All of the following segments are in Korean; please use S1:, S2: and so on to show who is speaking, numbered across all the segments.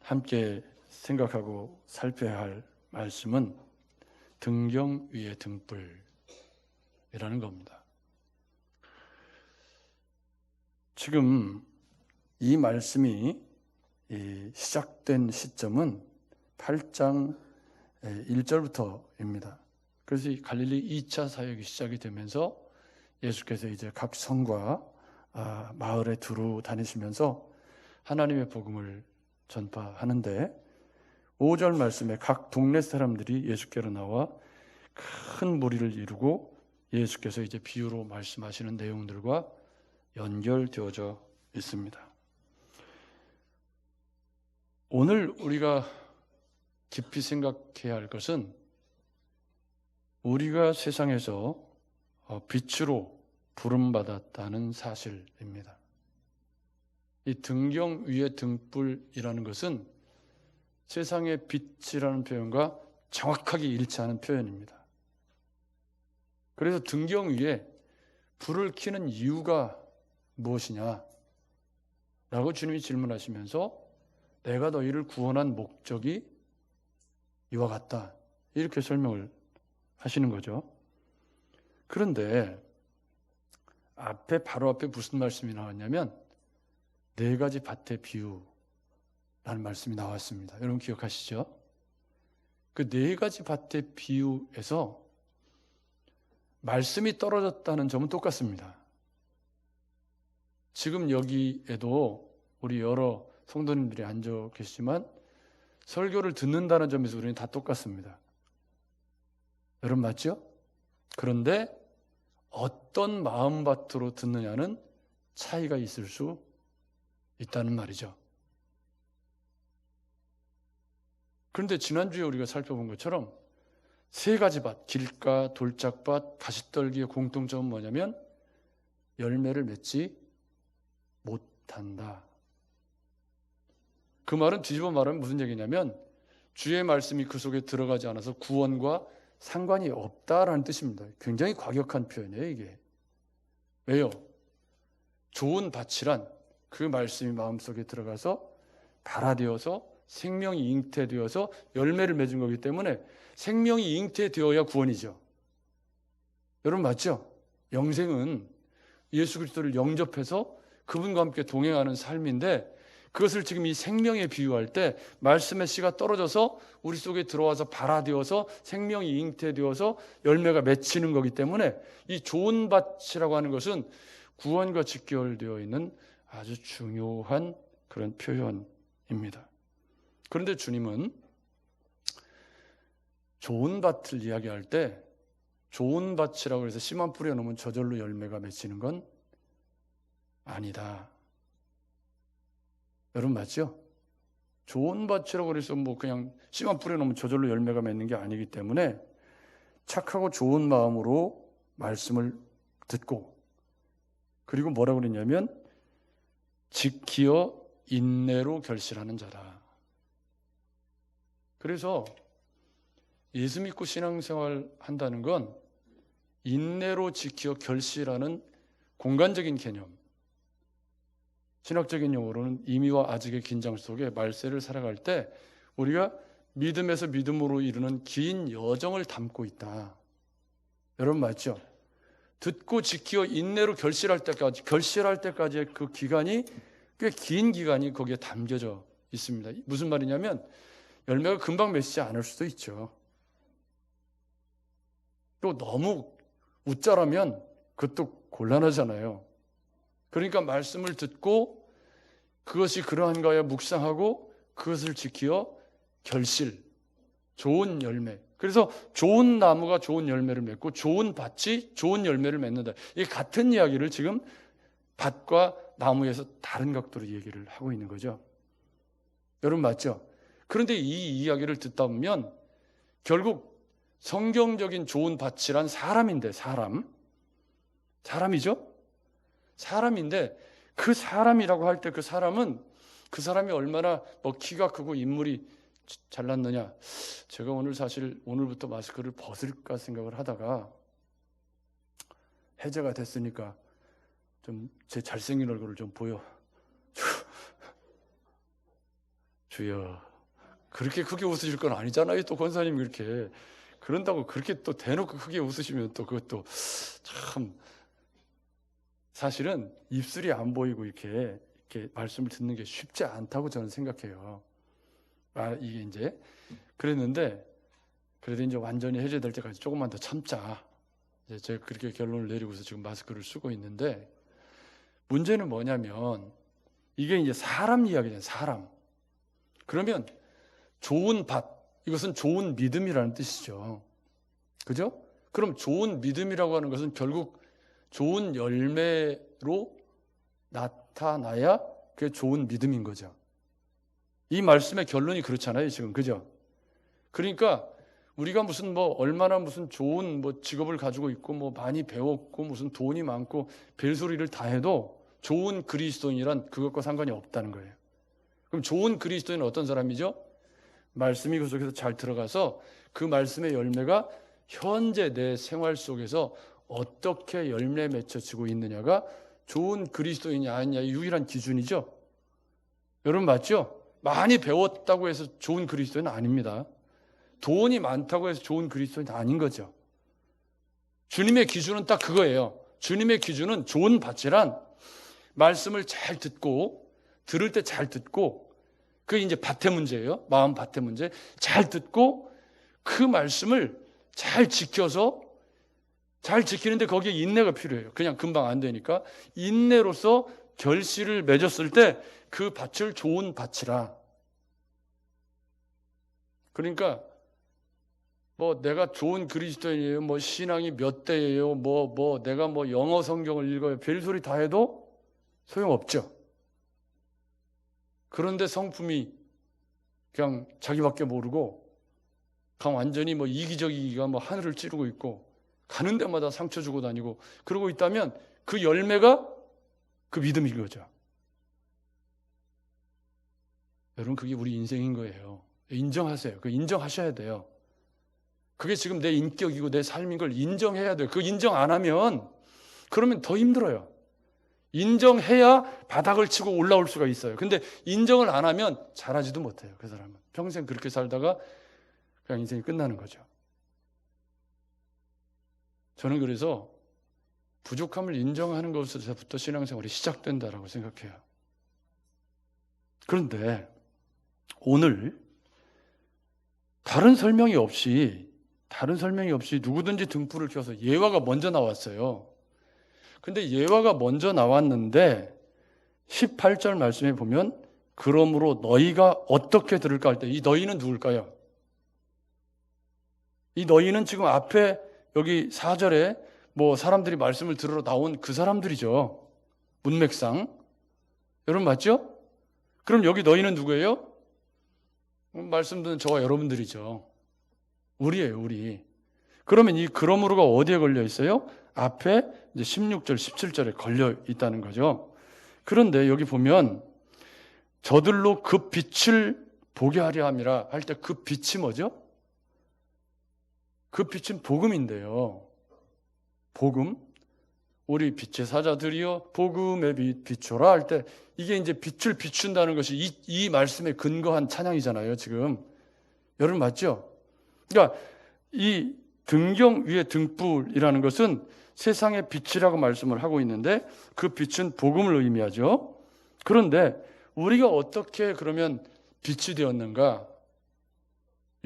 S1: 함께 생각하고 살펴야 할 말씀은 등경 위의 등불이라는 겁니다. 지금 이 말씀이 시작된 시점은 8장 1절부터입니다. 그래서 이 갈릴리 2차 사역이 시작이 되면서 예수께서 이제 각 성과 마을에 두루 다니시면서 하나님의 복음을 전파하는데 5절 말씀에 각 동네 사람들이 예수께로 나와 큰 무리를 이루고 예수께서 이제 비유로 말씀하시는 내용들과 연결되어져 있습니다. 오늘 우리가 깊이 생각해야 할 것은 우리가 세상에서 빛으로 부름받았다는 사실입니다. 이 등경 위의 등불이라는 것은 세상의 빛이라는 표현과 정확하게 일치하는 표현입니다. 그래서 등경 위에 불을 켜는 이유가 무엇이냐? 라고 주님이 질문하시면서 내가 너희를 구원한 목적이 이와 같다. 이렇게 설명을 하시는 거죠. 그런데 바로 앞에 무슨 말씀이 나왔냐면 4가지 밭의 비유라는 말씀이 나왔습니다. 여러분 기억하시죠? 그 4가지 밭의 비유에서 말씀이 떨어졌다는 점은 똑같습니다. 지금 여기에도 우리 여러 성도님들이 앉아 계시지만 설교를 듣는다는 점에서 우리는 다 똑같습니다. 여러분 맞죠? 그런데 어떤 마음밭으로 듣느냐는 차이가 있을 수 있다는 말이죠. 그런데 지난주에 우리가 살펴본 것처럼 3가지 밭, 길가, 돌짝밭, 가시떨기의 공통점은 뭐냐면 열매를 맺지 못한다. 그 말은 뒤집어 말하면 무슨 얘기냐면 주의 말씀이 그 속에 들어가지 않아서 구원과 상관이 없다라는 뜻입니다. 굉장히 과격한 표현이에요, 이게. 왜요? 좋은 밭이란 그 말씀이 마음속에 들어가서 발화되어서 생명이 잉태되어서 열매를 맺은 거기 때문에 생명이 잉태되어야 구원이죠. 여러분 맞죠? 영생은 예수 그리스도를 영접해서 그분과 함께 동행하는 삶인데 그것을 지금 이 생명에 비유할 때 말씀의 씨가 떨어져서 우리 속에 들어와서 발화되어서 생명이 잉태되어서 열매가 맺히는 거기 때문에 이 좋은 밭이라고 하는 것은 구원과 직결되어 있는 아주 중요한 그런 표현입니다. 그런데 주님은 좋은 밭을 이야기할 때 좋은 밭이라고 해서 씨만 뿌려놓으면 저절로 열매가 맺히는 건 아니다. 여러분 맞죠? 좋은 밭이라고 해서 그냥 씨만 뿌려놓으면 저절로 열매가 맺는 게 아니기 때문에 착하고 좋은 마음으로 말씀을 듣고 그리고 뭐라고 그랬냐면 지키어 인내로 결실하는 자라. 그래서 예수 믿고 신앙생활 한다는 건 인내로 지키어 결실하는 공간적인 개념, 신학적인 용어로는 임의와 아직의 긴장 속에 말세를 살아갈 때 우리가 믿음에서 믿음으로 이루는 긴 여정을 담고 있다. 여러분 맞죠? 듣고 지키어 인내로 결실할 때까지의 그 기간이 꽤 긴 기간이 거기에 담겨져 있습니다. 무슨 말이냐면 열매가 금방 맺히지 않을 수도 있죠. 또 너무 웃자라면 그것도 곤란하잖아요. 그러니까 말씀을 듣고 그것이 그러한가에 묵상하고 그것을 지키어 결실, 좋은 열매. 그래서 좋은 나무가 좋은 열매를 맺고 좋은 밭이 좋은 열매를 맺는다. 이 같은 이야기를 지금 밭과 나무에서 다른 각도로 얘기를 하고 있는 거죠. 여러분 맞죠? 그런데 이 이야기를 듣다 보면 결국 성경적인 좋은 밭이란 사람인데 사람이죠? 사람인데 그 사람이라고 할 때 그 사람이 얼마나 키가 크고 인물이 잘났느냐. 제가 사실 오늘부터 마스크를 벗을까 생각을 하다가 해제가 됐으니까 좀 제 잘생긴 얼굴을 좀 보여 주여. 그렇게 크게 웃으실 건 아니잖아요. 또 권사님 그렇게. 그런다고 그렇게 또 대놓고 크게 웃으시면 또 그것도 참, 사실은 입술이 안 보이고 이렇게 말씀을 듣는 게 쉽지 않다고 저는 생각해요. 이게 이제 그랬는데, 그래도 이제 완전히 해제될 때까지 조금만 더 참자. 이제 제가 그렇게 결론을 내리고서 지금 마스크를 쓰고 있는데, 문제는 뭐냐면 이게 이제 사람 이야기잖아요. 사람. 그러면 좋은 밭, 이것은 좋은 믿음이라는 뜻이죠. 그죠? 그럼 좋은 믿음이라고 하는 것은 결국 좋은 열매로 나타나야 그게 좋은 믿음인 거죠. 이 말씀의 결론이 그렇잖아요, 지금. 그죠? 그러니까 우리가 무슨 얼마나 무슨 좋은 직업을 가지고 있고 많이 배웠고 무슨 돈이 많고 별소리를 다 해도 좋은 그리스도인이란 그것과 상관이 없다는 거예요. 그럼 좋은 그리스도인은 어떤 사람이죠? 말씀이 그 속에서 잘 들어가서 그 말씀의 열매가 현재 내 생활 속에서 어떻게 열매 맺혀지고 있느냐가 좋은 그리스도인이 아니냐 유일한 기준이죠. 여러분 맞죠? 많이 배웠다고 해서 좋은 그리스도인은 아닙니다. 돈이 많다고 해서 좋은 그리스도인은 아닌 거죠. 주님의 기준은 딱 그거예요. 주님의 기준은 좋은 밭이란 말씀을 잘 듣고, 들을 때 잘 듣고, 그게 이제 밭의 문제예요. 마음 밭의 문제. 잘 듣고 그 말씀을 잘 지켜서, 잘 지키는데 거기에 인내가 필요해요. 그냥 금방 안 되니까 인내로서 결실을 맺었을 때 그 밭을 좋은 밭이라. 그러니까 내가 좋은 그리스도인이에요, 신앙이 몇 대예요, 내가 영어 성경을 읽어요, 별소리 다 해도 소용없죠. 그런데 성품이 그냥 자기밖에 모르고 그냥 완전히 이기적이기가 하늘을 찌르고 있고 가는 데마다 상처 주고 다니고 그러고 있다면 그 열매가 그 믿음인 거죠. 여러분 그게 우리 인생인 거예요. 인정하세요. 그 인정하셔야 돼요. 그게 지금 내 인격이고 내 삶인 걸 인정해야 돼요. 그 인정 안 하면 그러면 더 힘들어요. 인정해야 바닥을 치고 올라올 수가 있어요. 근데 인정을 안 하면 잘하지도 못해요. 그 사람은 평생 그렇게 살다가 그냥 인생이 끝나는 거죠. 저는 그래서 부족함을 인정하는 것에서부터 신앙생활이 시작된다라고 생각해요. 그런데 오늘 다른 설명이 없이 누구든지 등불을 켜서 예화가 먼저 나왔어요. 근데 예화가 먼저 나왔는데 18절 말씀에 보면 그러므로 너희가 어떻게 들을까 할 때 이 너희는 누굴까요? 이 너희는 지금 앞에 여기 4절에 사람들이 말씀을 들으러 나온 그 사람들이죠. 문맥상. 여러분 맞죠? 그럼 여기 너희는 누구예요? 말씀 듣는 저와 여러분들이죠. 우리예요, 우리. 그러면 이 그러므로가 어디에 걸려 있어요? 앞에 이제 16절, 17절에 걸려 있다는 거죠. 그런데 여기 보면 저들로 그 빛을 보게 하려 함이라 할 때 그 빛이 뭐죠? 그 빛은 복음인데요. 복음. 우리 빛의 사자들이여 복음의 빛 비춰라 할 때 이게 이제 빛을 비춘다는 것이 이 말씀에 근거한 찬양이잖아요, 지금. 여러분 맞죠? 그러니까 이 등경 위에 등불이라는 것은 세상의 빛이라고 말씀을 하고 있는데 그 빛은 복음을 의미하죠. 그런데 우리가 어떻게 그러면 빛이 되었는가?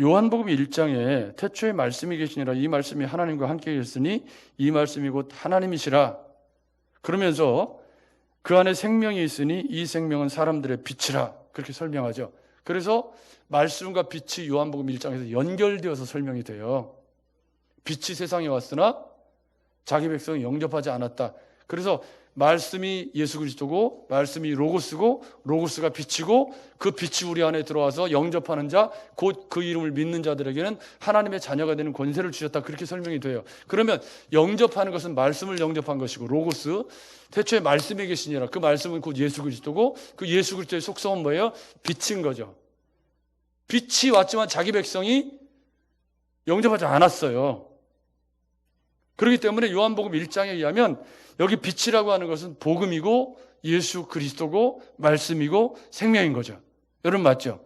S1: 요한복음 1장에 태초에 말씀이 계시니라 이 말씀이 하나님과 함께 계셨으니 이 말씀이 곧 하나님이시라. 그러면서 그 안에 생명이 있으니 이 생명은 사람들의 빛이라 그렇게 설명하죠. 그래서 말씀과 빛이 요한복음 1장에서 연결되어서 설명이 돼요. 빛이 세상에 왔으나 자기 백성이 영접하지 않았다. 그래서 말씀이 예수 그리스도고 말씀이 로고스고 로고스가 빛이고 그 빛이 우리 안에 들어와서 영접하는 자 곧 그 이름을 믿는 자들에게는 하나님의 자녀가 되는 권세를 주셨다. 그렇게 설명이 돼요. 그러면 영접하는 것은 말씀을 영접한 것이고 로고스 태초에 말씀이 계시니라 그 말씀은 곧 예수 그리스도고 그 예수 그리스도의 속성은 뭐예요? 빛인 거죠. 빛이 왔지만 자기 백성이 영접하지 않았어요. 그렇기 때문에 요한복음 1장에 의하면 여기 빛이라고 하는 것은 복음이고 예수 그리스도고 말씀이고 생명인 거죠. 여러분 맞죠?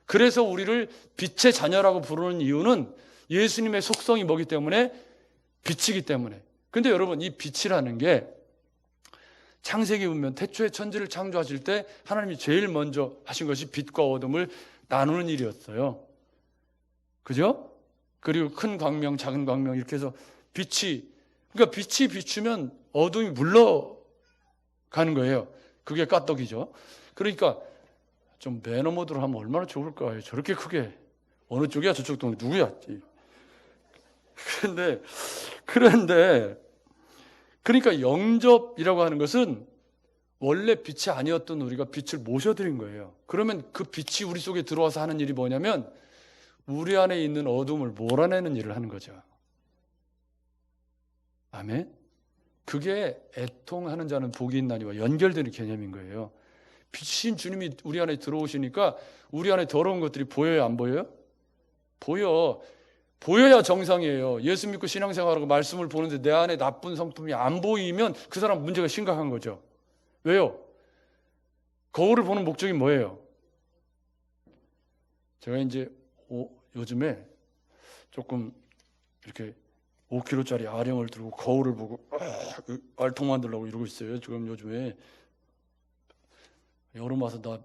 S1: 그래서 우리를 빛의 자녀라고 부르는 이유는 예수님의 속성이 뭐기 때문에? 빛이기 때문에. 근데 여러분, 이 빛이라는 게 창세기 보면 태초에 천지를 창조하실 때 하나님이 제일 먼저 하신 것이 빛과 어둠을 나누는 일이었어요. 그죠? 그리고 큰 광명, 작은 광명 이렇게 해서 그러니까 빛이 비추면 어둠이 물러가는 거예요. 그게 까떡이죠. 그러니까 좀 매너 모드로 하면 얼마나 좋을까요? 저렇게 크게. 어느 쪽이야? 저쪽 동네 누구야? 그런데 그러니까 영접이라고 하는 것은 원래 빛이 아니었던 우리가 빛을 모셔드린 거예요. 그러면 그 빛이 우리 속에 들어와서 하는 일이 뭐냐면 우리 안에 있는 어둠을 몰아내는 일을 하는 거죠. 아멘? 그게 애통하는 자는 복이 있나니와 연결되는 개념인 거예요. 빛인 주님이 우리 안에 들어오시니까 우리 안에 더러운 것들이 보여요, 안 보여요? 보여야 정상이에요. 예수 믿고 신앙생활하고 말씀을 보는데 내 안에 나쁜 성품이 안 보이면 그 사람 문제가 심각한 거죠. 왜요? 거울을 보는 목적이 뭐예요? 제가 이제 요즘에 조금 이렇게 5kg짜리 아령을 들고 거울을 보고 알통 만들려고 이러고 있어요. 지금 요즘에 여름 와서 나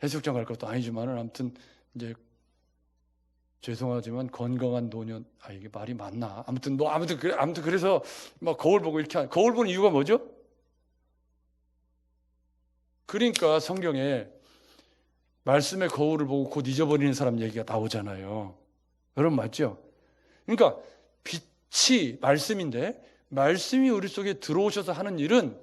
S1: 해수욕장 갈 것도 아니지만은 아무튼 이제 죄송하지만 건강한 노년 이게 말이 맞나? 아무튼 그래서 막 거울 보고 이렇게 거울 보는 이유가 뭐죠? 그러니까 성경에 말씀의 거울을 보고 곧 잊어버리는 사람 얘기가 나오잖아요. 여러분 맞죠? 그러니까 빛이 말씀인데 말씀이 우리 속에 들어오셔서 하는 일은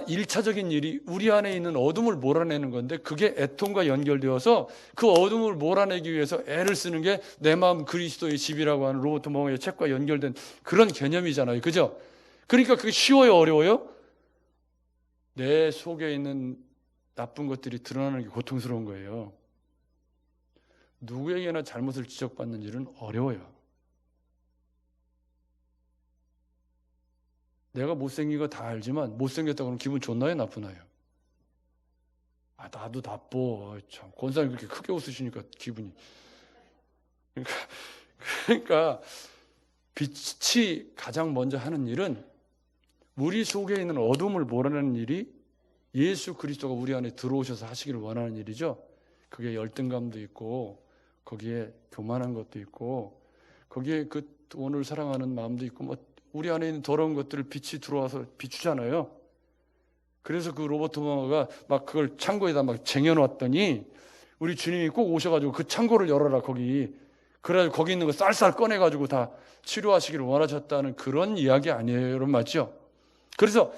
S1: 일차적인 일이 우리 안에 있는 어둠을 몰아내는 건데 그게 애통과 연결되어서 그 어둠을 몰아내기 위해서 애를 쓰는 게 내 마음 그리스도의 집이라고 하는 로버트 멍어의 책과 연결된 그런 개념이잖아요. 그죠? 그러니까 그게 쉬워요? 어려워요? 내 속에 있는 나쁜 것들이 드러나는 게 고통스러운 거예요. 누구에게나 잘못을 지적받는 일은 어려워요. 내가 못생긴 거 다 알지만 못생겼다고 하면 기분 좋나요? 나쁘나요? 나도 나빠. 참, 권사님 그렇게 크게 웃으시니까 기분이. 그러니까 빛이 가장 먼저 하는 일은 우리 속에 있는 어둠을 몰아내는 일이 예수 그리스도가 우리 안에 들어오셔서 하시기를 원하는 일이죠. 그게 열등감도 있고 거기에 교만한 것도 있고 거기에 그 돈을 사랑하는 마음도 있고 우리 안에 있는 더러운 것들을 빛이 들어와서 비추잖아요. 그래서 그 로버트 멍어가 막 그걸 창고에다 막 쟁여놨더니 우리 주님이 꼭 오셔가지고 그 창고를 열어라 그래가지고 거기 있는 거 쌀쌀 꺼내가지고 다 치료하시기를 원하셨다는 그런 이야기 아니에요, 여러분 맞죠? 그래서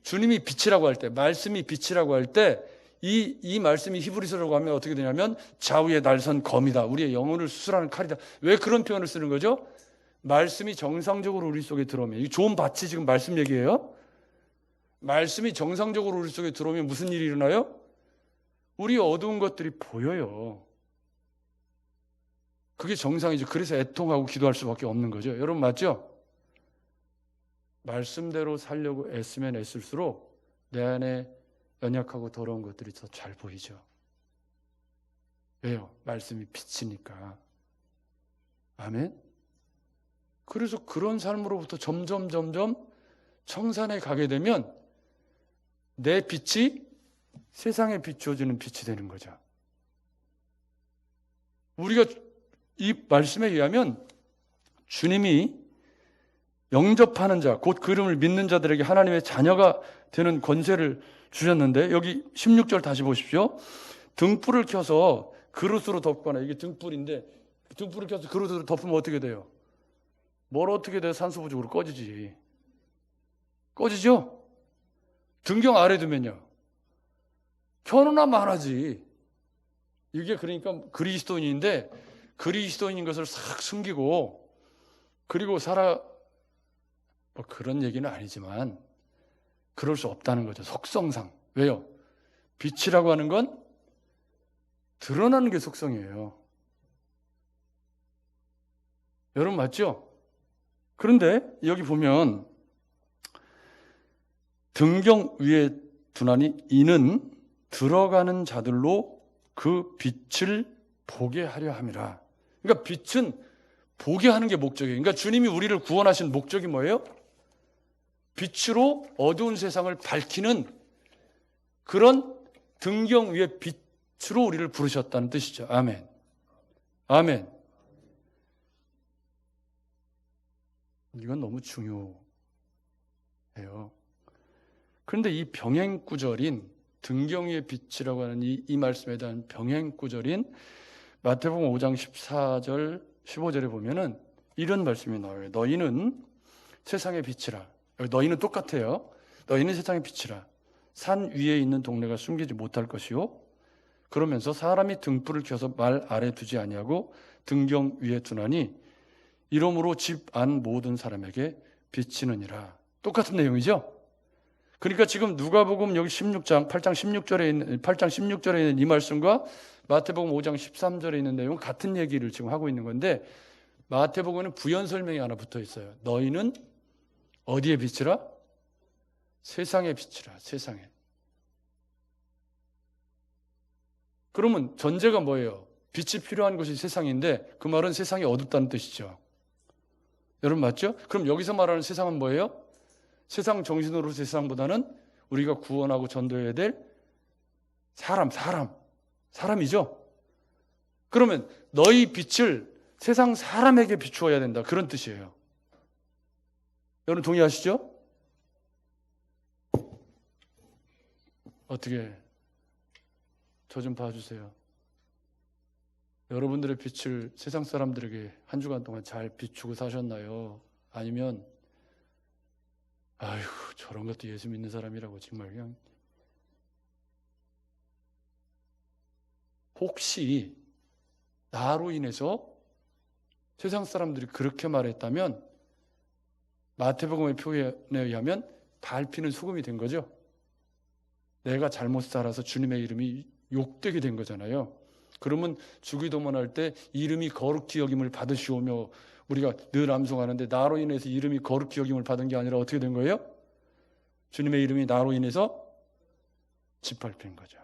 S1: 주님이 빛이라고 할 때, 말씀이 빛이라고 할 때 이 말씀이 히브리서라고 하면 어떻게 되냐면 좌우에 날선 검이다. 우리의 영혼을 수술하는 칼이다. 왜 그런 표현을 쓰는 거죠? 말씀이 정상적으로 우리 속에 들어오면, 이 좋은 밭이 지금 말씀 얘기예요. 말씀이 정상적으로 우리 속에 들어오면 무슨 일이 일어나요? 우리 어두운 것들이 보여요. 그게 정상이죠. 그래서 애통하고 기도할 수밖에 없는 거죠. 여러분 맞죠? 말씀대로 살려고 애쓰면 애쓸수록 내 안에 연약하고 더러운 것들이 더 잘 보이죠. 왜요? 말씀이 빛이니까. 아멘? 그래서 그런 삶으로부터 점점 청산에 가게 되면 내 빛이 세상에 비추어지는 빛이 되는 거죠. 우리가 이 말씀에 의하면 주님이 영접하는 자, 곧 그 이름을 믿는 자들에게 하나님의 자녀가 되는 권세를 주셨는데 여기 16절 다시 보십시오. 등불을 켜서 그릇으로 덮거나, 이게 등불인데 등불을 켜서 그릇으로 덮으면 어떻게 돼요? 뭘 어떻게 돼요? 산소 부족으로 꺼지지. 꺼지죠? 등경 아래 두면요. 켜놓으면 안 하지. 이게 그러니까 그리스도인인데 그리스도인인 것을 싹 숨기고 그리고 그런 얘기는 아니지만 그럴 수 없다는 거죠. 속성상. 왜요? 빛이라고 하는 건 드러나는 게 속성이에요. 여러분 맞죠? 그런데 여기 보면 등경 위에 두나니 이는 들어가는 자들로 그 빛을 보게 하려 함이라. 그러니까 빛은 보게 하는 게 목적이에요. 그러니까 주님이 우리를 구원하신 목적이 뭐예요? 빛으로 어두운 세상을 밝히는 그런 등경 위의 빛으로 우리를 부르셨다는 뜻이죠. 아멘. 아멘. 이건 너무 중요해요. 그런데 이 병행구절인 등경 위의 빛이라고 하는 이 말씀에 대한 병행구절인 마태복음 5장 14절 15절에 보면은 이런 말씀이 나와요. 너희는 세상의 빛이라. 너희는 똑같아요. 너희는 세상의 빛이라. 산 위에 있는 동네가 숨기지 못할 것이요. 그러면서 사람이 등불을 켜서 말 아래 두지 아니하고 등경 위에 두나니 이러므로 집 안 모든 사람에게 비치느니라. 똑같은 내용이죠. 그러니까 지금 누가복음 여기 16장 8장 16절에 있는 이 말씀과 마태복음 5장 13절에 있는 내용은 같은 얘기를 지금 하고 있는 건데, 마태복음에는 부연 설명이 하나 붙어 있어요. 너희는 어디에 빛이라? 세상의 빛이라. 세상에. 그러면 전제가 뭐예요? 빛이 필요한 것이 세상인데 그 말은 세상이 어둡다는 뜻이죠. 여러분 맞죠? 그럼 여기서 말하는 세상은 뭐예요? 세상 정신으로 세상보다는 우리가 구원하고 전도해야 될 사람이죠. 그러면 너희 빛을 세상 사람에게 비추어야 된다. 그런 뜻이에요. 여러분 동의하시죠? 어떻게 저 좀 봐주세요. 여러분들의 빛을 세상 사람들에게 한 주간 동안 잘 비추고 사셨나요? 아니면 아휴 저런 것도 예수 믿는 사람이라고 정말 그냥 혹시 나로 인해서 세상 사람들이 그렇게 말했다면 마태복음의 표현에 의하면 밟히는 소금이 된 거죠. 내가 잘못 살아서 주님의 이름이 욕되게 된 거잖아요. 그러면 주기도문 할 때 이름이 거룩히 여김을 받으시오며 우리가 늘 암송하는데 나로 인해서 이름이 거룩히 여김을 받은 게 아니라 어떻게 된 거예요? 주님의 이름이 나로 인해서 짓밟힌 거죠.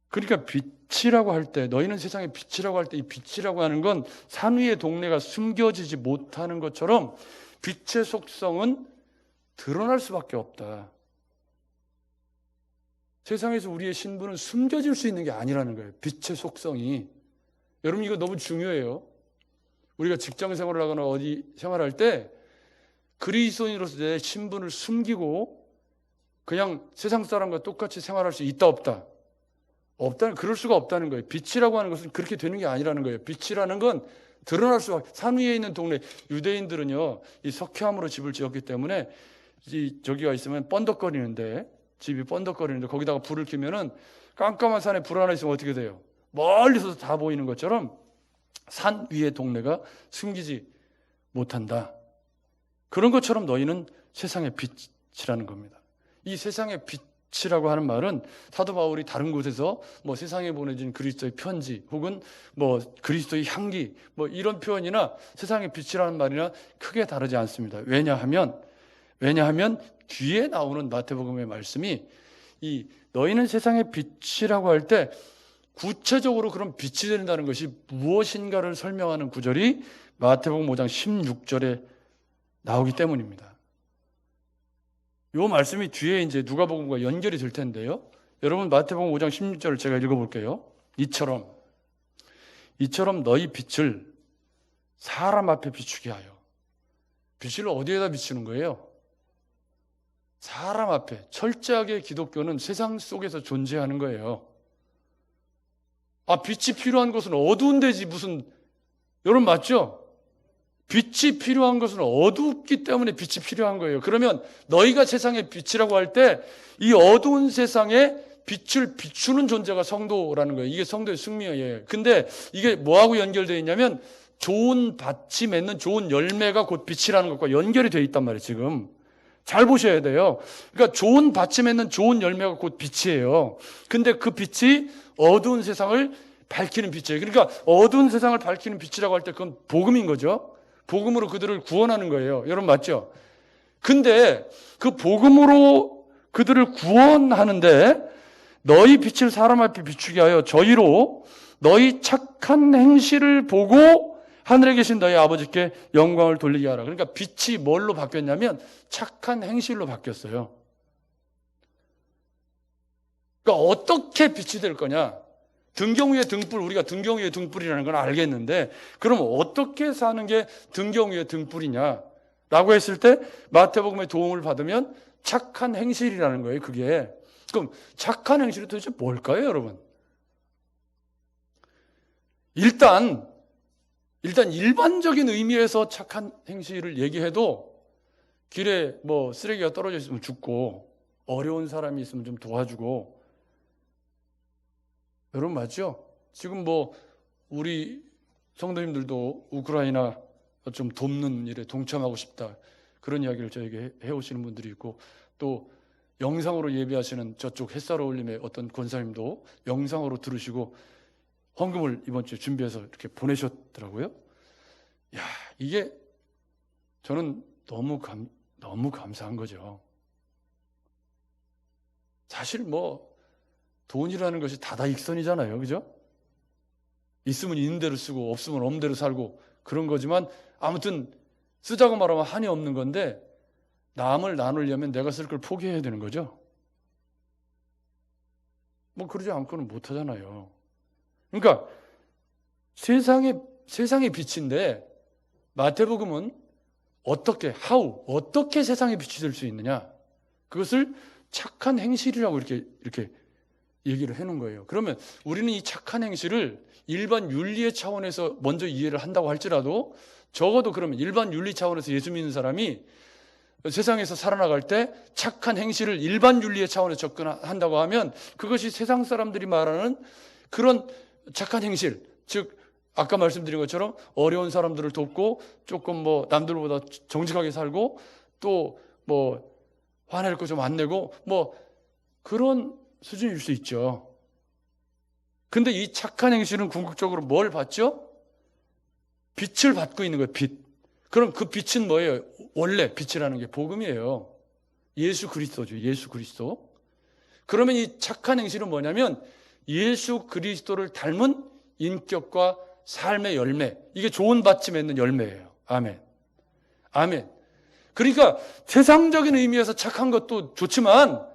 S1: 그러니까 빛이라고 할 때, 너희는 세상의 빛이라고 할 때 이 빛이라고 하는 건 산 위의 동네가 숨겨지지 못하는 것처럼 빛의 속성은 드러날 수밖에 없다. 세상에서 우리의 신분은 숨겨질 수 있는 게 아니라는 거예요. 빛의 속성이. 여러분 이거 너무 중요해요. 우리가 직장 생활을 하거나 어디 생활할 때 그리스도인으로서 내 신분을 숨기고 그냥 세상 사람과 똑같이 생활할 수 있다 없다? 그럴 수가 없다는 거예요. 빛이라고 하는 것은 그렇게 되는 게 아니라는 거예요. 빛이라는 건 드러날 수가, 산 위에 있는 동네, 유대인들은요, 이 석회암으로 집을 지었기 때문에 저기가 있으면 집이 번덕거리는데 거기다가 불을 켜면은 깜깜한 산에 불 하나 있으면 어떻게 돼요? 멀리서 다 보이는 것처럼 산 위의 동네가 숨기지 못한다. 그런 것처럼 너희는 세상의 빛이라는 겁니다. 이 세상의 빛이라고 하는 말은 사도 바울이 다른 곳에서 뭐 세상에 보내진 그리스도의 편지 혹은 뭐 그리스도의 향기 뭐 이런 표현이나 세상의 빛이라는 말이나 크게 다르지 않습니다. 왜냐하면 뒤에 나오는 마태복음의 말씀이 이 너희는 세상의 빛이라고 할 때 구체적으로 그런 빛이 된다는 것이 무엇인가를 설명하는 구절이 마태복음 5장 16절에 나오기 때문입니다. 이 말씀이 뒤에 이제 누가복음과 연결이 될 텐데요. 여러분 마태복음 5장 16절을 제가 읽어볼게요. 이처럼 너희 빛을 사람 앞에 비추게 하여. 빛을 어디에다 비추는 거예요? 사람 앞에. 철저하게 기독교는 세상 속에서 존재하는 거예요. 빛이 필요한 것은 어두운 데지 무슨, 여러분 맞죠? 빛이 필요한 것은 어둡기 때문에 빛이 필요한 거예요. 그러면 너희가 세상의 빛이라고 할 때 이 어두운 세상에 빛을 비추는 존재가 성도라는 거예요. 이게 성도의 승리예요. 근데 이게 뭐하고 연결되어 있냐면 좋은 밭이 맺는 좋은 열매가 곧 빛이라는 것과 연결이 되어 있단 말이에요. 지금 잘 보셔야 돼요. 그러니까 좋은 밭이 맺는 좋은 열매가 곧 빛이에요. 근데 그 빛이 어두운 세상을 밝히는 빛이에요. 그러니까 어두운 세상을 밝히는 빛이라고 할 때 그건 복음인 거죠. 복음으로 그들을 구원하는 거예요. 여러분 맞죠? 근데 그 복음으로 그들을 구원하는데 너희 빛을 사람 앞에 비추게 하여 저희로 너희 착한 행실을 보고 하늘에 계신 너희 아버지께 영광을 돌리게 하라. 그러니까 빛이 뭘로 바뀌었냐면 착한 행실로 바뀌었어요. 그러니까 어떻게 빛이 될 거냐? 등경 위의 등불, 우리가 등경 위의 등불이라는 건 알겠는데, 그럼 어떻게 사는 게 등경 위의 등불이냐? 라고 했을 때 마태복음의 도움을 받으면 착한 행실이라는 거예요, 그게. 그럼 착한 행실이 도대체 뭘까요, 여러분? 일단 일반적인 의미에서 착한 행실을 얘기해도 길에 뭐 쓰레기가 떨어져 있으면 줍고 어려운 사람이 있으면 좀 도와주고, 여러분 맞죠? 지금 뭐 우리 성도님들도 우크라이나 좀 돕는 일에 동참하고 싶다, 그런 이야기를 저에게 해오시는 분들이 있고, 또 영상으로 예배하시는 저쪽 햇살 어울림의 어떤 권사님도 영상으로 들으시고 헌금을 이번 주에 준비해서 이렇게 보내셨더라고요. 야, 이게 저는 너무 감사한 거죠. 사실 뭐 돈이라는 것이 다다익선이잖아요, 그죠? 있으면 있는 대로 쓰고 없으면 없는 대로 살고 그런 거지만, 아무튼 쓰자고 말하면 한이 없는 건데 남을 나누려면 내가 쓸 걸 포기해야 되는 거죠. 뭐 그러지 않고는 못 하잖아요. 그러니까 세상의 빛인데 마태복음은 어떻게 세상의 빛이 될 수 있느냐? 그것을 착한 행실이라고 이렇게 얘기를 해놓은 거예요. 그러면 우리는 이 착한 행실을 일반 윤리의 차원에서 먼저 이해를 한다고 할지라도, 적어도 그러면 일반 윤리 차원에서 예수 믿는 사람이 세상에서 살아나갈 때 착한 행실을 일반 윤리의 차원에서 접근한다고 하면, 그것이 세상 사람들이 말하는 그런 착한 행실, 즉 아까 말씀드린 것처럼 어려운 사람들을 돕고 조금 뭐 남들보다 정직하게 살고 또 뭐 화낼 거 좀 안 내고 뭐 그런 수준일 수 있죠. 근데 이 착한 행실은 궁극적으로 뭘 받죠? 빛을 받고 있는 거예요, 빛. 그럼 그 빛은 뭐예요? 원래 빛이라는 게 복음이에요. 예수 그리스도죠, 예수 그리스도. 그러면 이 착한 행실은 뭐냐면 예수 그리스도를 닮은 인격과 삶의 열매, 이게 좋은 밭이 맺는 열매예요. 아멘. 아멘. 그러니까 세상적인 의미에서 착한 것도 좋지만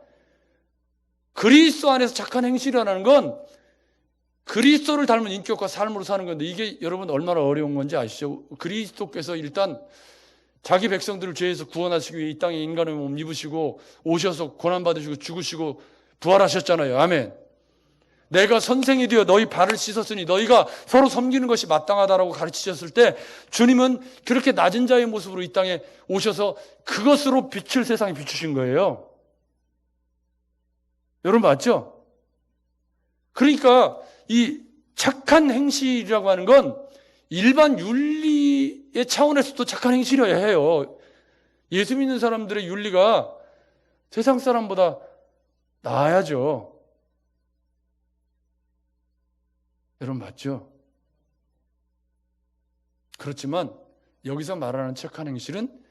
S1: 그리스도 안에서 착한 행실이라는 건 그리스도를 닮은 인격과 삶으로 사는 건데, 이게 여러분 얼마나 어려운 건지 아시죠? 그리스도께서 일단 자기 백성들을 죄에서 구원하시기 위해 이 땅에 인간의 몸 입으시고 오셔서 고난받으시고 죽으시고 부활하셨잖아요. 아멘. 내가 선생이 되어 너희 발을 씻었으니 너희가 서로 섬기는 것이 마땅하다라고 가르치셨을 때, 주님은 그렇게 낮은 자의 모습으로 이 땅에 오셔서 그것으로 빛을 세상에 비추신 거예요. 여러분 맞죠? 그러니까 이 착한 행실이라고 하는 건 일반 윤리의 차원에서도 착한 행실이어야 해요. 예수 믿는 사람들의 윤리가 세상 사람보다 나아야죠. 여러분 맞죠? 그렇지만 여기서 말하는 착한 행실은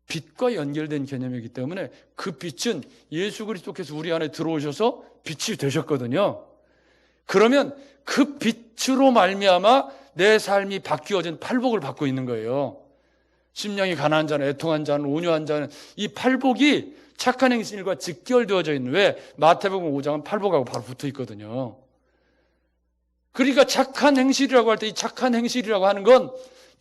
S1: 빛과 연결된 개념이기 때문에 그 빛은 예수 그리스도께서 우리 안에 들어오셔서 빛이 되셨거든요. 그러면 그 빛으로 말미암아 내 삶이 바뀌어진 팔복을 받고 있는 거예요. 심령이 가난한 자는, 애통한 자는, 온유한 자는, 이 팔복이 착한 행실과 직결되어져 있는, 왜? 마태복음 5장은 팔복하고 바로 붙어 있거든요. 그러니까 착한 행실이라고 할 때 이 착한 행실이라고 하는 건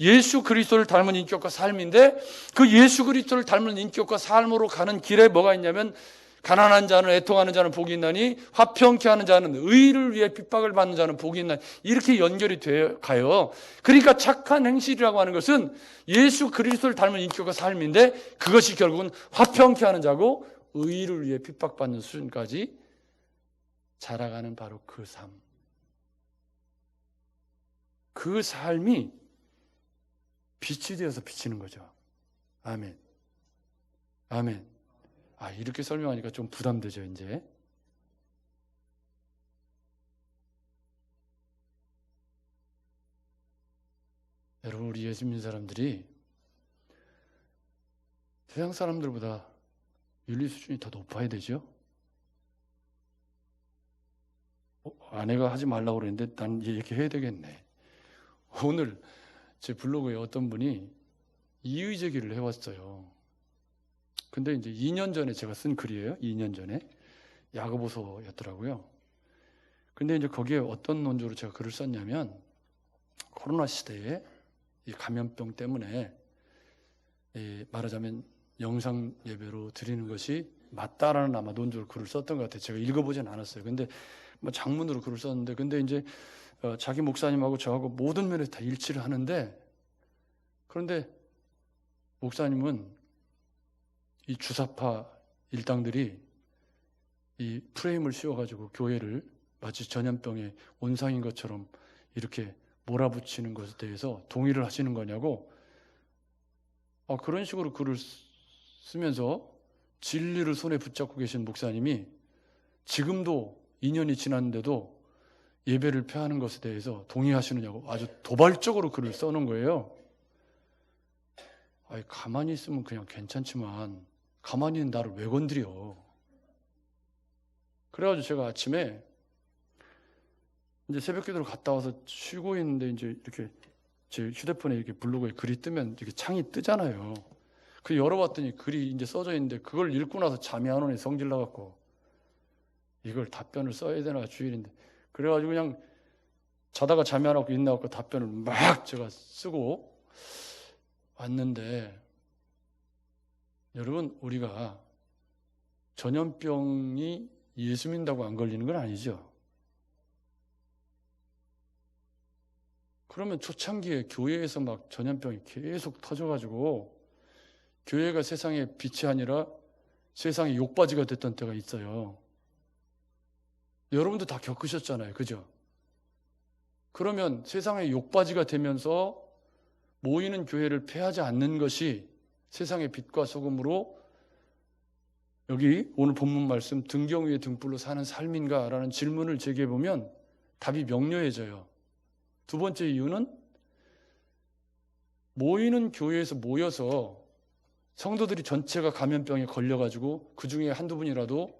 S1: 예수 그리스도를 닮은 인격과 삶인데, 그 예수 그리스도를 닮은 인격과 삶으로 가는 길에 뭐가 있냐면, 가난한 자는, 애통하는 자는 복이 있나니 화평케 하는 자는, 의를 위해 핍박을 받는 자는 복이 있나니, 이렇게 연결이 되어 가요. 그러니까 착한 행실이라고 하는 것은 예수 그리스도를 닮은 인격과 삶인데, 그것이 결국은 화평케 하는 자고 의를 위해 핍박받는 수준까지 자라가는 바로 그 삶. 그 삶이 빛이 되어서 비치는 거죠. 아멘. 아멘. 이렇게 설명하니까 좀 부담되죠, 이제. 여러분, 우리 예수 믿는 사람들이 세상 사람들보다 윤리 수준이 더 높아야 되죠? 아내가 하지 말라고 그랬는데 난 이렇게 해야 되겠네. 오늘 제 블로그에 어떤 분이 이의 제기를 해왔어요. 근데 이제 2년 전에 제가 쓴 글이에요. 2년 전에 야고보서였더라고요. 근데 이제 거기에 어떤 논조로 제가 글을 썼냐면, 코로나 시대에 이 감염병 때문에 말하자면 영상 예배로 드리는 것이 맞다라는 아마 논조로 글을 썼던 것 같아요. 제가 읽어보진 않았어요. 근데 뭐 장문으로 글을 썼는데, 근데 이제 자기 목사님하고 저하고 모든 면에서 다 일치를 하는데, 그런데 목사님은 이 주사파 일당들이 이 프레임을 씌워가지고 교회를 마치 전염병의 온상인 것처럼 이렇게 몰아붙이는 것에 대해서 동의를 하시는 거냐고, 그런 식으로 글을 쓰면서 진리를 손에 붙잡고 계신 목사님이 지금도 2년이 지났는데도 예배를 폐하는 것에 대해서 동의하시느냐고 아주 도발적으로 글을 써놓은 거예요. 아니, 가만히 있으면 그냥 괜찮지만 가만히 있는 나를 왜 건드려? 그래가지고 제가 아침에 이제 새벽 기도를 갔다 와서 쉬고 있는데, 이제 이렇게 제 휴대폰에 이렇게 블로그에 글이 뜨면 이렇게 창이 뜨잖아요. 그 열어봤더니 글이 이제 써져 있는데, 그걸 읽고 나서 잠이 안 오네. 성질 나갖고 이걸 답변을 써야 되나 주일인데, 그래가지고 그냥 자다가 잠이 안 오고 있나갖고 답변을 막 제가 쓰고 왔는데, 여러분, 우리가 전염병이 예수 믿는다고 안 걸리는 건 아니죠. 그러면 초창기에 교회에서 막 전염병이 계속 터져가지고 교회가 세상의 빛이 아니라 세상의 욕바지가 됐던 때가 있어요. 여러분도 다 겪으셨잖아요. 그죠? 그러면 세상의 욕바지가 되면서 모이는 교회를 폐하지 않는 것이 세상의 빛과 소금으로, 여기 오늘 본문 말씀 등경 위에 등불로 사는 삶인가? 라는 질문을 제기해보면 답이 명료해져요. 두 번째 이유는, 모이는 교회에서 모여서 성도들이 전체가 감염병에 걸려가지고 그 중에 한두 분이라도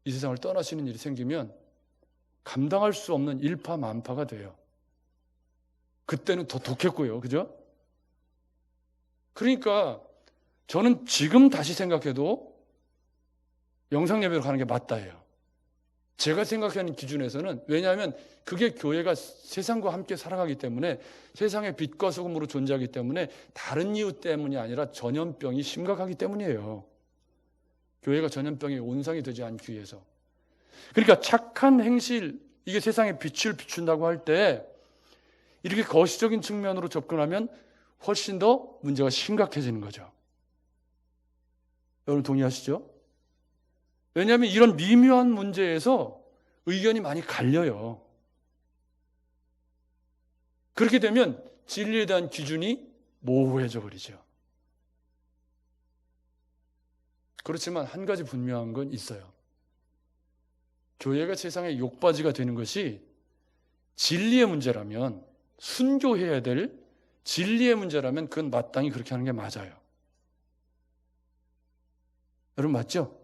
S1: 이 세상을 떠나시는 일이 생기면 감당할 수 없는 일파만파가 돼요. 그때는 더 독했고요. 그죠? 그러니까 저는 지금 다시 생각해도 영상 예배로 가는 게 맞다 해요. 제가 생각하는 기준에서는. 왜냐하면 그게 교회가 세상과 함께 살아가기 때문에, 세상의 빛과 소금으로 존재하기 때문에, 다른 이유 때문이 아니라 전염병이 심각하기 때문이에요. 교회가 전염병의 온상이 되지 않기 위해서. 그러니까 착한 행실, 이게 세상에 빛을 비춘다고 할 때 이렇게 거시적인 측면으로 접근하면 훨씬 더 문제가 심각해지는 거죠. 여러분 동의하시죠? 왜냐하면 이런 미묘한 문제에서 의견이 많이 갈려요. 그렇게 되면 진리에 대한 기준이 모호해져 버리죠. 그렇지만 한 가지 분명한 건 있어요. 교회가 세상의 욕바지가 되는 것이 진리의 문제라면, 순교해야 될 진리의 문제라면 그건 마땅히 그렇게 하는 게 맞아요. 여러분 맞죠?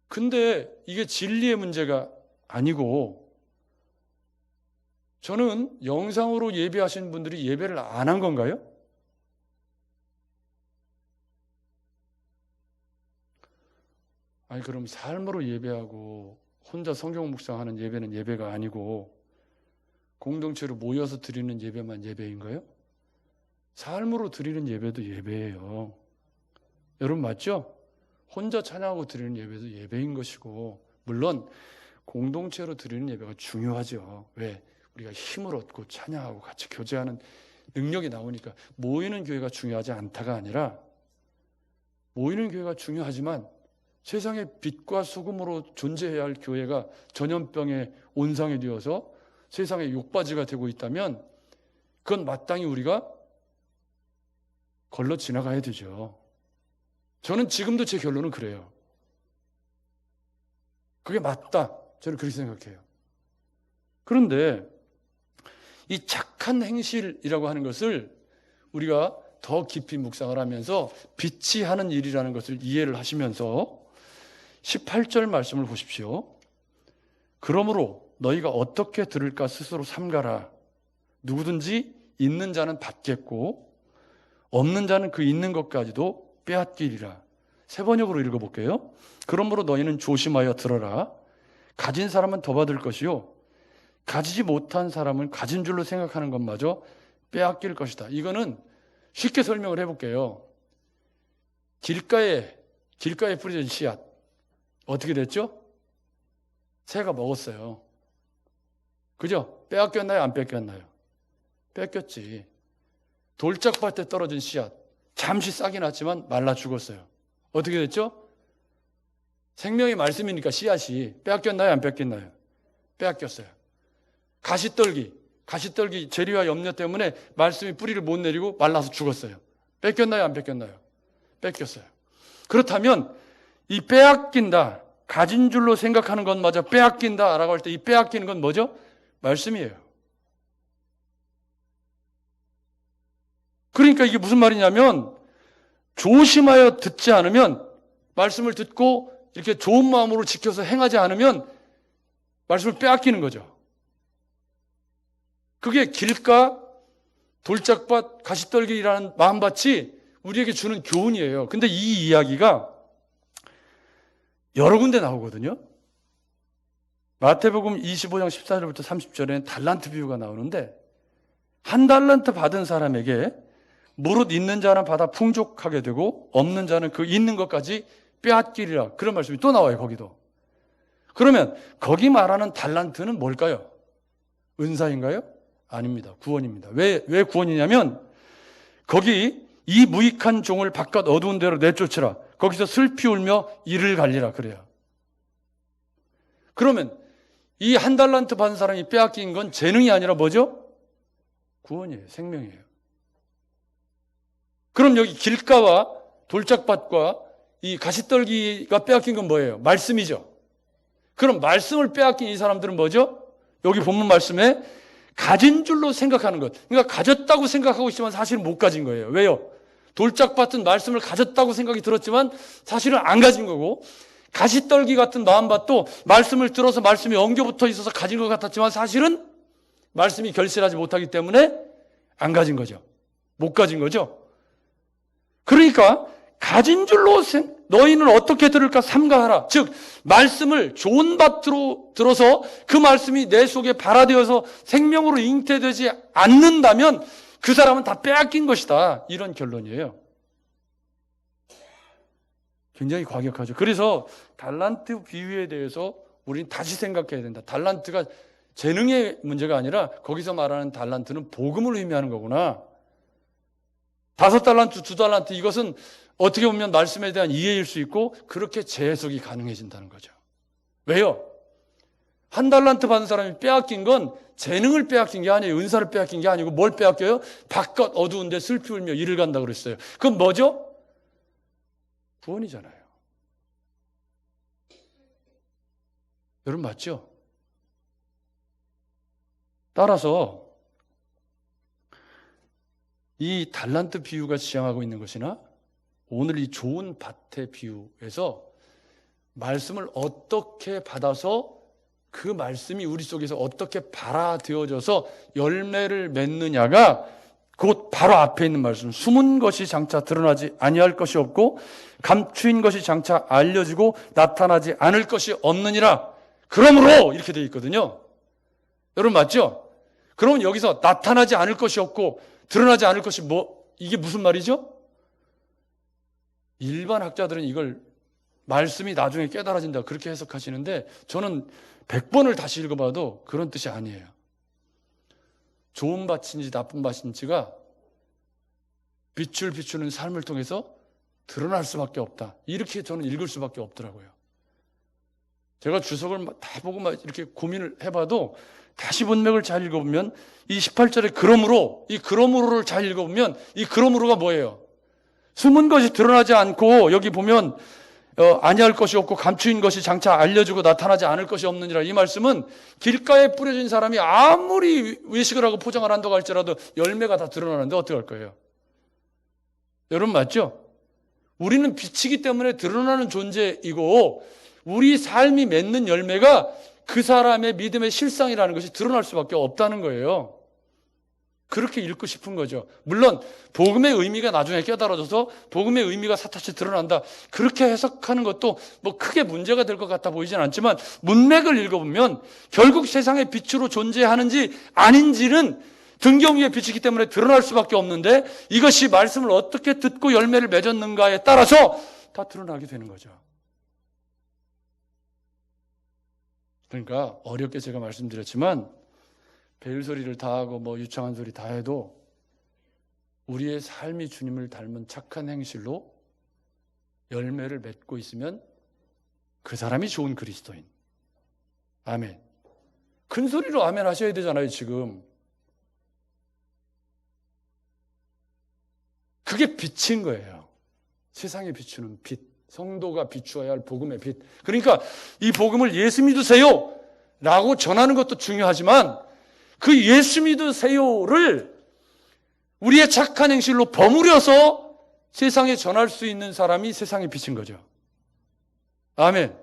S1: 근데 이게 진리의 문제가 아니고, 저는 영상으로 예배하신 분들이 예배를 안 한 건가요? 아니, 그럼 삶으로 예배하고 혼자 성경 묵상하는 예배는 예배가 아니고 공동체로 모여서 드리는 예배만 예배인가요? 삶으로 드리는 예배도 예배예요. 여러분 맞죠? 혼자 찬양하고 드리는 예배도 예배인 것이고, 물론 공동체로 드리는 예배가 중요하죠. 왜? 우리가 힘을 얻고 찬양하고 같이 교제하는 능력이 나오니까. 모이는 교회가 중요하지 않다가 아니라, 모이는 교회가 중요하지만 세상의 빛과 소금으로 존재해야 할 교회가 전염병의 온상이 되어서 세상의 욕바지가 되고 있다면 그건 마땅히 우리가 걸러 지나가야 되죠. 저는 지금도 제 결론은 그래요. 그게 맞다. 저는 그렇게 생각해요. 그런데 이 착한 행실이라고 하는 것을 우리가 더 깊이 묵상을 하면서 빛이 하는 일이라는 것을 이해를 하시면서 18절 말씀을 보십시오. 그러므로 너희가 어떻게 들을까 스스로 삼가라. 누구든지 있는 자는 받겠고 없는 자는 그 있는 것까지도 빼앗기리라. 세 번역으로 읽어볼게요. 그러므로 너희는 조심하여 들어라. 가진 사람은 더 받을 것이요 가지지 못한 사람은 가진 줄로 생각하는 것마저 빼앗길 것이다. 이거는 쉽게 설명을 해볼게요. 길가에 뿌려진 씨앗 어떻게 됐죠? 새가 먹었어요. 그죠? 빼앗겼나요? 안 뺏겼나요? 뺏겼지. 돌짝밭에 떨어진 씨앗 잠시 싹이 났지만 말라 죽었어요. 어떻게 됐죠? 생명의 말씀이니까 씨앗이 빼앗겼나요? 안 뺏겼나요? 빼앗겼어요. 가시떨기 재리와 염려 때문에 말씀이 뿌리를 못 내리고 말라서 죽었어요. 뺏겼나요? 안 뺏겼나요? 뺏겼어요. 그렇다면 이 빼앗긴다, 가진 줄로 생각하는 것마저 빼앗긴다라고 할 때 이 빼앗기는 건 뭐죠? 말씀이에요. 그러니까 이게 무슨 말이냐면 조심하여 듣지 않으면 말씀을 듣고 이렇게 좋은 마음으로 지켜서 행하지 않으면 말씀을 빼앗기는 거죠. 그게 길가, 돌짝밭, 가시떨기라는 마음밭이 우리에게 주는 교훈이에요. 근데 이 이야기가 여러 군데 나오거든요. 마태복음 25장 14절부터 30절에는 달란트 비유가 나오는데 한 달란트 받은 사람에게 무릇 있는 자는 받아 풍족하게 되고 없는 자는 그 있는 것까지 빼앗기리라. 그런 말씀이 또 나와요. 거기도. 그러면 거기 말하는 달란트는 뭘까요? 은사인가요? 아닙니다. 구원입니다. 왜 구원이냐면 거기 이 무익한 종을 바깥 어두운 데로 내쫓으라. 거기서 슬피 울며 이를 갈리라 그래요. 그러면 이 한 달란트 받은 사람이 빼앗긴 건 재능이 아니라 뭐죠? 구원이에요. 생명이에요. 그럼 여기 길가와 돌짝밭과 이 가시떨기가 빼앗긴 건 뭐예요? 말씀이죠. 그럼 말씀을 빼앗긴 이 사람들은 뭐죠? 여기 본문 말씀에 가진 줄로 생각하는 것. 그러니까 가졌다고 생각하고 있지만 사실은 못 가진 거예요. 왜요? 돌짝밭은 말씀을 가졌다고 생각이 들었지만 사실은 안 가진 거고 가시떨기 같은 마음밭도 말씀을 들어서 말씀이 엉겨붙어 있어서 가진 것 같았지만 사실은 말씀이 결실하지 못하기 때문에 안 가진 거죠. 못 가진 거죠. 그러니까 가진 줄로 너희는 어떻게 들을까 삼가하라. 즉 말씀을 좋은 밭으로 들어서 그 말씀이 내 속에 발화되어서 생명으로 잉태되지 않는다면 그 사람은 다 빼앗긴 것이다. 이런 결론이에요. 굉장히 과격하죠. 그래서 달란트 비유에 대해서 우리는 다시 생각해야 된다. 달란트가 재능의 문제가 아니라 거기서 말하는 달란트는 복음을 의미하는 거구나. 5달란트, 2달란트 이것은 어떻게 보면 말씀에 대한 이해일 수 있고 그렇게 재해석이 가능해진다는 거죠. 왜요? 1달란트 받은 사람이 빼앗긴 건 재능을 빼앗긴 게 아니에요. 은사를 빼앗긴 게 아니고 뭘 빼앗겨요? 바깥 어두운데 슬피 울며 이를 간다 그랬어요. 그건 뭐죠? 구원이잖아요. 여러분 맞죠? 따라서 이 달란트 비유가 지향하고 있는 것이나 오늘 이 좋은 밭의 비유에서 말씀을 어떻게 받아서 그 말씀이 우리 속에서 어떻게 발화되어져서 열매를 맺느냐가 곧 바로 앞에 있는 말씀. 숨은 것이 장차 드러나지 아니할 것이 없고 감추인 것이 장차 알려지고 나타나지 않을 것이 없느니라. 그러므로 이렇게 되어 있거든요. 여러분 맞죠? 그러면 여기서 나타나지 않을 것이 없고 드러나지 않을 것이 이게 무슨 말이죠? 일반 학자들은 이걸 말씀이 나중에 깨달아진다 그렇게 해석하시는데 저는 100번을 다시 읽어봐도 그런 뜻이 아니에요. 좋은 밭인지 나쁜 밭인지가 빛을 비추는 삶을 통해서 드러날 수밖에 없다. 이렇게 저는 읽을 수밖에 없더라고요. 제가 주석을 다 보고 막 이렇게 고민을 해봐도 다시 문맥을 잘 읽어보면 이 18절에 그러므로를 잘 읽어보면 이 그러므로가 뭐예요? 숨은 것이 드러나지 않고 여기 보면 아니할 것이 없고 감추인 것이 장차 알려지고 나타나지 않을 것이 없느니라. 이 말씀은 길가에 뿌려진 사람이 아무리 외식을 하고 포장을 한다고 할지라도 열매가 다 드러나는데 어떻게 할 거예요? 여러분 맞죠? 우리는 빛이기 때문에 드러나는 존재이고 우리 삶이 맺는 열매가 그 사람의 믿음의 실상이라는 것이 드러날 수밖에 없다는 거예요. 그렇게 읽고 싶은 거죠. 물론 복음의 의미가 나중에 깨달아져서 복음의 의미가 사타치 드러난다, 그렇게 해석하는 것도 뭐 크게 문제가 될 것 같아 보이진 않지만, 문맥을 읽어보면 결국 세상의 빛으로 존재하는지 아닌지는 등경 위에 빛이기 때문에 드러날 수밖에 없는데, 이것이 말씀을 어떻게 듣고 열매를 맺었는가에 따라서 다 드러나게 되는 거죠. 그러니까 어렵게 제가 말씀드렸지만, 벨소리를 다 하고 뭐 유창한 소리 다 해도 우리의 삶이 주님을 닮은 착한 행실로 열매를 맺고 있으면 그 사람이 좋은 그리스도인. 아멘. 큰 소리로 아멘 하셔야 되잖아요, 지금. 그게 빛인 거예요. 세상에 비추는 빛. 성도가 비추어야 할 복음의 빛. 그러니까 이 복음을 예수 믿으세요 라고 전하는 것도 중요하지만, 그 예수 믿으세요를 우리의 착한 행실로 버무려서 세상에 전할 수 있는 사람이 세상의 빛인 거죠. 아멘.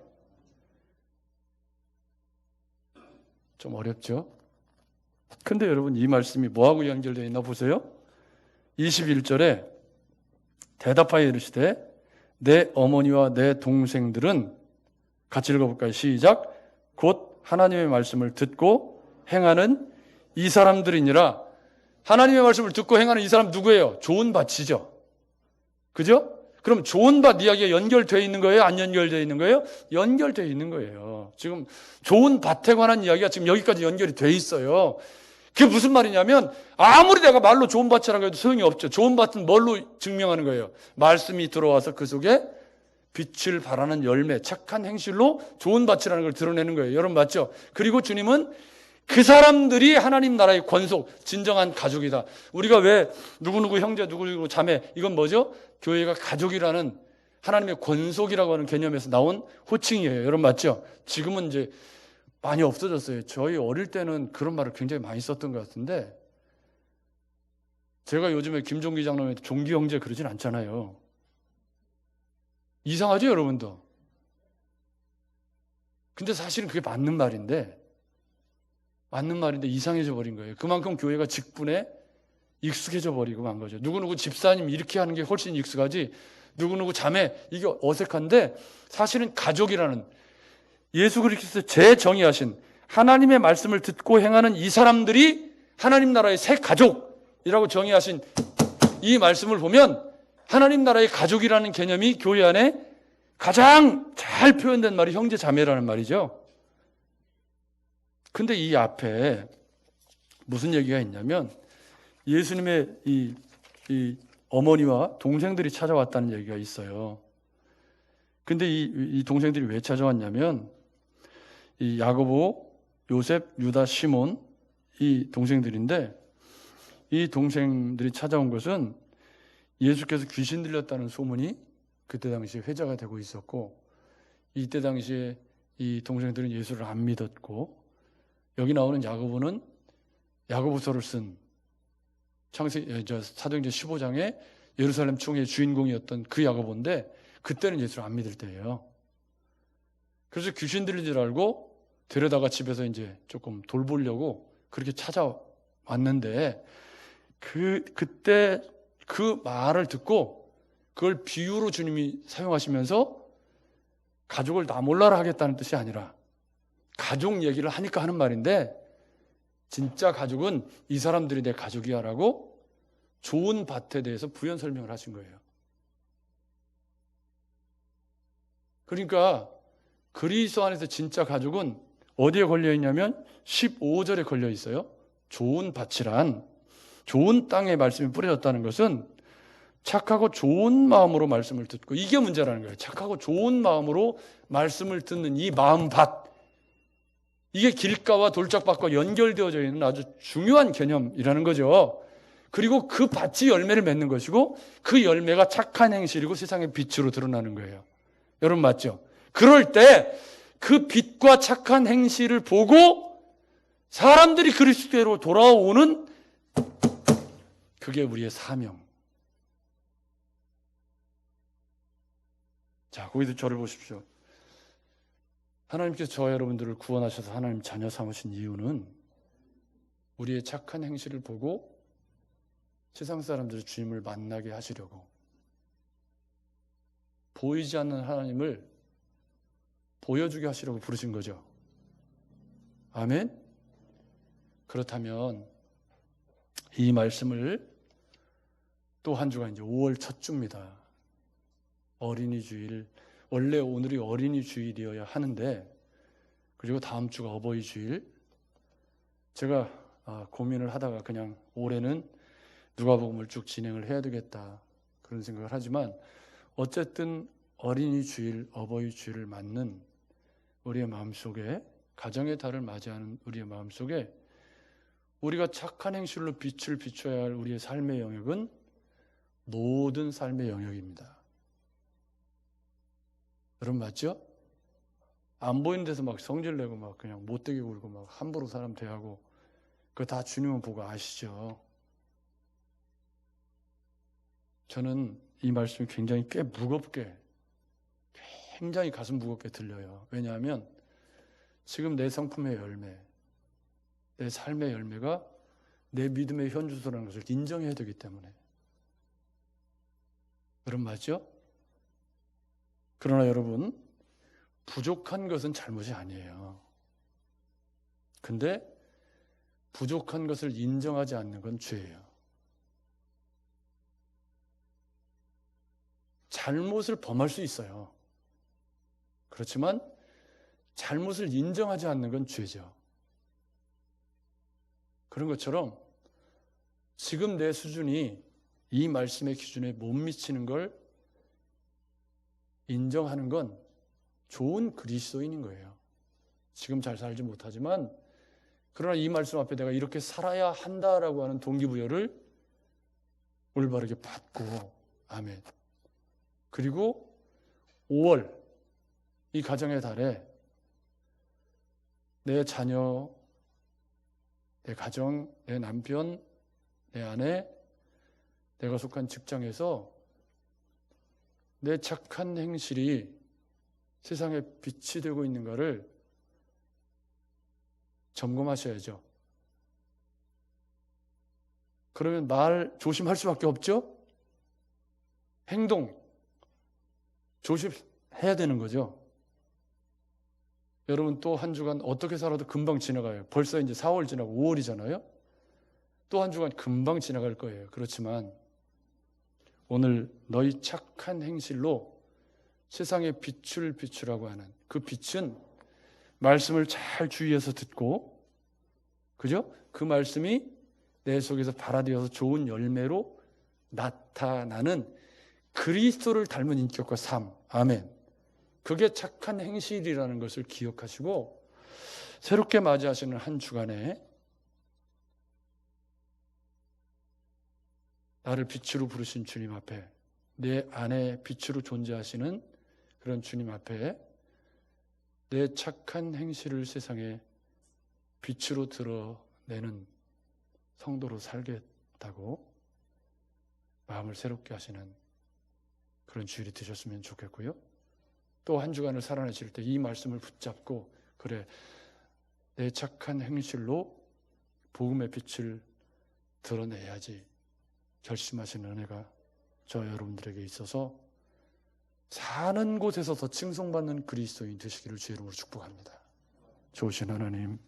S1: 좀 어렵죠? 근데 여러분, 이 말씀이 뭐하고 연결되어 있나 보세요. 21절에 대답하여 이르시되 내 어머니와 내 동생들은, 같이 읽어볼까요? 시작. 곧 하나님의 말씀을 듣고 행하는 이 사람들이니라. 하나님의 말씀을 듣고 행하는 이 사람 누구예요? 좋은 밭이죠. 그죠? 그럼 좋은 밭 이야기가 연결되어 있는 거예요? 안 연결되어 있는 거예요? 연결되어 있는 거예요. 지금 좋은 밭에 관한 이야기가 지금 여기까지 연결이 돼 있어요. 그게 무슨 말이냐면, 아무리 내가 말로 좋은 밭이라고 해도 소용이 없죠. 좋은 밭은 뭘로 증명하는 거예요? 말씀이 들어와서 그 속에 빛을 발하는 열매, 착한 행실로 좋은 밭이라는 걸 드러내는 거예요. 여러분 맞죠? 그리고 주님은 그 사람들이 하나님 나라의 권속, 진정한 가족이다. 우리가 왜 누구누구 형제, 누구누구 자매, 이건 뭐죠? 교회가 가족이라는 하나님의 권속이라고 하는 개념에서 나온 호칭이에요. 여러분 맞죠? 지금은 이제 많이 없어졌어요. 저희 어릴 때는 그런 말을 굉장히 많이 썼던 것 같은데, 제가 요즘에 김종기 장로한테 종기 형제 그러진 않잖아요. 이상하죠, 여러분도? 근데 사실은 그게 맞는 말인데 이상해져 버린 거예요. 그만큼 교회가 직분에 익숙해져 버리고 만 거죠. 누구누구 집사님 이렇게 하는 게 훨씬 익숙하지, 누구누구 자매 이게 어색한데, 사실은 가족이라는, 예수 그리스도께서 재정의하신 하나님의 말씀을 듣고 행하는 이 사람들이 하나님 나라의 새 가족이라고 정의하신 이 말씀을 보면, 하나님 나라의 가족이라는 개념이 교회 안에 가장 잘 표현된 말이 형제 자매라는 말이죠. 근데 이 앞에 무슨 얘기가 있냐면, 예수님의 이 어머니와 동생들이 찾아왔다는 얘기가 있어요. 근데 이 동생들이 왜 찾아왔냐면, 이 야고보, 요셉, 유다, 시몬, 이 동생들인데, 이 동생들이 찾아온 것은 예수께서 귀신 들렸다는 소문이 그때 당시에 회자가 되고 있었고, 이때 당시에 이 동생들은 예수를 안 믿었고, 여기 나오는 야고보는 야고보서를 쓴 사도행전 15장에 예루살렘 총회의 주인공이었던 그 야고보인데, 그때는 예수를 안 믿을 때예요. 그래서 귀신 들린 줄 알고 데려다가 집에서 이제 조금 돌보려고 그렇게 찾아왔는데, 그때 그 말을 듣고 그걸 비유로 주님이 사용하시면서 가족을 나 몰라라 하겠다는 뜻이 아니라, 가족 얘기를 하니까 하는 말인데, 진짜 가족은 이 사람들이 내 가족이야 라고 좋은 밭에 대해서 부연 설명을 하신 거예요. 그러니까 그리스도 안에서 진짜 가족은 어디에 걸려 있냐면 15절에 걸려 있어요. 좋은 밭이란, 좋은 땅에 말씀이 뿌려졌다는 것은 착하고 좋은 마음으로 말씀을 듣고, 이게 문제라는 거예요. 착하고 좋은 마음으로 말씀을 듣는 이 마음밭, 이게 길가와 돌짝밭과 연결되어져 있는 아주 중요한 개념이라는 거죠. 그리고 그 밭이 열매를 맺는 것이고, 그 열매가 착한 행실이고 세상의 빛으로 드러나는 거예요. 여러분 맞죠? 그럴 때 그 빛과 착한 행실을 보고 사람들이 그리스도로 돌아오는, 그게 우리의 사명. 자, 거기도 저를 보십시오. 하나님께서 저와 여러분들을 구원하셔서 하나님 자녀 삼으신 이유는 우리의 착한 행실을 보고 세상 사람들이 주님을 만나게 하시려고, 보이지 않는 하나님을 보여주게 하시려고 부르신 거죠. 아멘? 그렇다면 이 말씀을 또 한 주가 이제 5월 첫 주입니다. 어린이 주일, 원래 오늘이 어린이 주일이어야 하는데, 그리고 다음 주가 어버이 주일. 제가 고민을 하다가 그냥 올해는 누가복음을 쭉 진행을 해야 되겠다 그런 생각을 하지만, 어쨌든 어린이 주일, 어버이 주일을 맞는 우리의 마음속에, 가정의 달을 맞이하는 우리의 마음속에 우리가 착한 행실로 빛을 비춰야 할 우리의 삶의 영역은 모든 삶의 영역입니다. 여러분 맞죠? 안 보이는 데서 막 성질내고 막 그냥 못되게 굴고 막 함부로 사람 대하고, 그거 다 주님은 보고 아시죠? 저는 이 말씀이 굉장히 꽤 무겁게, 굉장히 가슴 무겁게 들려요. 왜냐하면 지금 내 성품의 열매, 내 삶의 열매가 내 믿음의 현주소라는 것을 인정해야 되기 때문에. 여러분 맞죠? 그러나 여러분, 부족한 것은 잘못이 아니에요. 근데 부족한 것을 인정하지 않는 건 죄예요. 잘못을 범할 수 있어요. 그렇지만 잘못을 인정하지 않는 건 죄죠. 그런 것처럼 지금 내 수준이 이 말씀의 기준에 못 미치는 걸 인정하는 건 좋은 그리스도인인 거예요. 지금 잘 살지 못하지만, 그러나 이 말씀 앞에 내가 이렇게 살아야 한다라고 하는 동기부여를 올바르게 받고, 아멘. 그리고 5월 이 가정의 달에 내 자녀, 내 가정, 내 남편, 내 아내, 내가 속한 직장에서 내 착한 행실이 세상에 빛이 되고 있는가를 점검하셔야죠. 그러면 말 조심할 수밖에 없죠? 행동 조심해야 되는 거죠. 여러분 또 한 주간 어떻게 살아도 금방 지나가요. 벌써 이제 4월 지나고 5월이잖아요. 또 한 주간 금방 지나갈 거예요. 그렇지만 오늘 너희 착한 행실로 세상에 빛을 비추라고 하는 그 빛은 말씀을 잘 주의해서 듣고, 그죠? 그 말씀이 내 속에서 발화되어서 좋은 열매로 나타나는 그리스도를 닮은 인격과 삶. 아멘. 그게 착한 행실이라는 것을 기억하시고, 새롭게 맞이하시는 한 주간에 나를 빛으로 부르신 주님 앞에, 내 안에 빛으로 존재하시는 그런 주님 앞에 내 착한 행실을 세상에 빛으로 드러내는 성도로 살겠다고 마음을 새롭게 하시는 그런 주일이 되셨으면 좋겠고요. 또 한 주간을 살아내실 때 이 말씀을 붙잡고, 그래, 내 착한 행실로 복음의 빛을 드러내야지 결심하시는 은혜가 저 여러분들에게 있어서 사는 곳에서 더 칭송받는 그리스도인 되시기를 주의 이름으로 축복합니다. 좋으신 하나님,